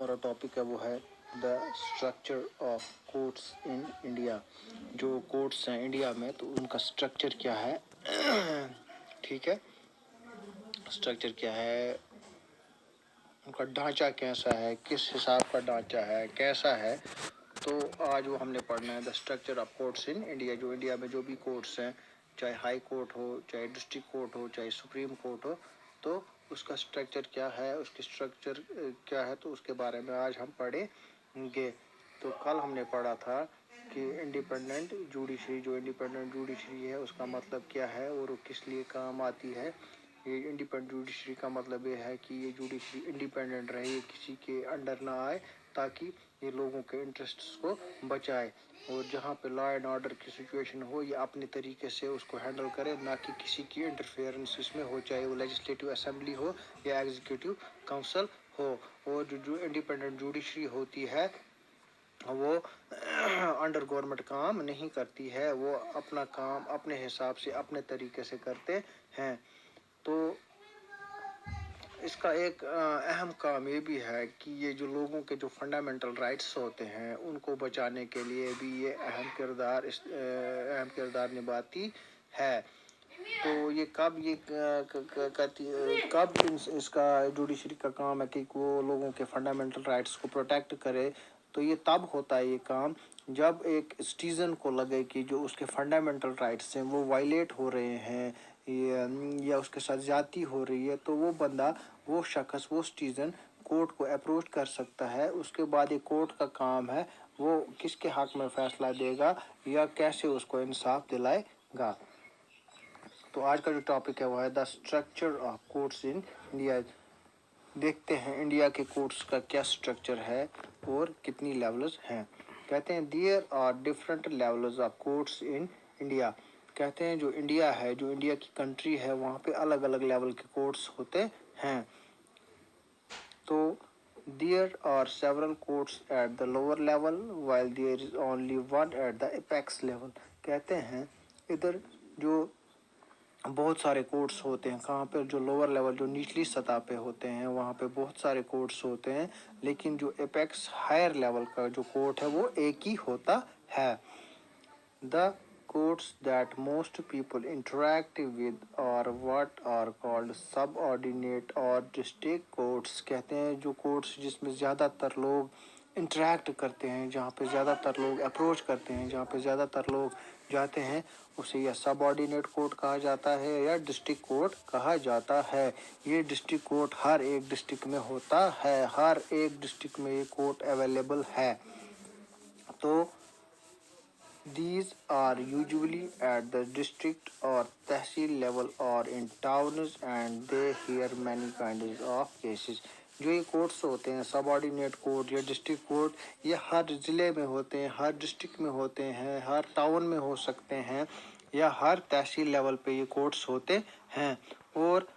हमारा टॉपिक है वो है the structure of courts in India. जो कोर्ट्स हैं इंडिया में तो उनका स्ट्रक्चर क्या है ठीक है, स्ट्रक्चर क्या है, उनका ढांचा कैसा है, किस हिसाब का ढांचा है, कैसा है। तो आज वो हमने पढ़ना है the structure of courts in India. जो इंडिया में जो भी कोर्ट्स हैं, चाहे हाई कोर्ट हो, चाहे डिस्ट्रिक्ट कोर्ट हो, चाहे सुप्रीम कोर्ट हो, तो उसका स्ट्रक्चर क्या है, उसकी स्ट्रक्चर क्या है, तो उसके बारे में आज हम पढ़ेंगे। तो कल हमने पढ़ा था कि इंडिपेंडेंट जुडिशरी, जो इंडिपेंडेंट जुडिशरी है उसका मतलब क्या है और वो किस लिए काम आती है। ये इंडिपेंडेंट जुडिशरी का मतलब ये है कि ये जुडिशरी इंडिपेंडेंट रहे, ये किसी के अंडर ना आए, ताकि ये लोगों के इंटरेस्ट्स को बचाए। और जहाँ पे लॉ एंड ऑर्डर की सिचुएशन हो, ये अपने तरीके से उसको हैंडल करे, ना कि किसी की इंटरफेरेंस इसमें हो, चाहे वो लेजिस्लेटिव असेंबली हो या एग्जीक्यूटिव काउंसिल हो। और जो इंडिपेंडेंट जुडिशरी होती है वो अंडर गवर्नमेंट काम नहीं करती है, वो अपना काम अपने हिसाब से अपने तरीके से करते हैं। तो इसका एक अहम काम ये भी है कि ये जो लोगों के जो फंडामेंटल राइट्स होते हैं उनको बचाने के लिए भी ये अहम किरदार निभाती है। तो ये कब ये करती, कब इसका जुडिशरी का काम है कि वो लोगों के फंडामेंटल राइट्स को प्रोटेक्ट करे। तो ये तब होता है ये काम जब एक सिटीजन को लगे कि जो उसके फंडामेंटल राइट्स हैं वो वायलेट हो रहे हैं या उसके साथ ज्यादती हो रही है, तो वो बंदा, वो शख्स, वो सिटीजन कोर्ट को अप्रोच कर सकता है। उसके बाद ये कोर्ट का काम है वो किसके हक में फैसला देगा या कैसे उसको इंसाफ दिलाएगा। तो आज का जो टॉपिक है वो है the structure of courts in India. देखते हैं इंडिया के कोर्ट्स का क्या स्ट्रक्चर है और कितनी लेवल्स हैं। कहते हैं there are different levels of courts in India. कहते हैं जो इंडिया है, जो इंडिया की कंट्री है, वहाँ पे अलग अलग लेवल के कोर्ट्स होते हैं। तो there are several courts at the lower level while there is only one at the apex level. कहते हैं इधर जो बहुत सारे कोर्ट्स होते हैं, कहाँ पर जो लोअर लेवल, जो निचली सतह पे होते हैं, वहाँ पे बहुत सारे कोर्ट्स होते हैं, लेकिन जो एपेक्स हायर लेवल का जो कोर्ट है वो एक ही होता है। The courts that most people interact with are what are called subordinate or district courts। कहते हैं जो कोर्ट्स जिसमें ज़्यादातर लोग इंटरेक्ट करते हैं, जहाँ पे ज़्यादातर लोग अप्रोच करते हैं, जहाँ पे ज़्यादातर लोग जाते हैं, उसे या सबऑर्डिनेट कोर्ट कहा जाता है या डिस्ट्रिक्ट कोर्ट कहा जाता है। ये डिस्ट्रिक्ट कोर्ट हर एक डिस्ट्रिक्ट में होता है, हर एक डिस्ट्रिक्ट में ये कोर्ट अवेलेबल है। तो these are usually at the district or tehsil level or in towns and they hear many kinds of cases। जो ये कोर्ट्स होते हैं, सबऑर्डिनेट कोर्ट या डिस्ट्रिक्ट कोर्ट, ये हर ज़िले में होते हैं, हर डिस्ट्रिक्ट में होते हैं, हर टाउन में हो सकते हैं या हर तहसील लेवल पे ये कोर्ट्स होते हैं। और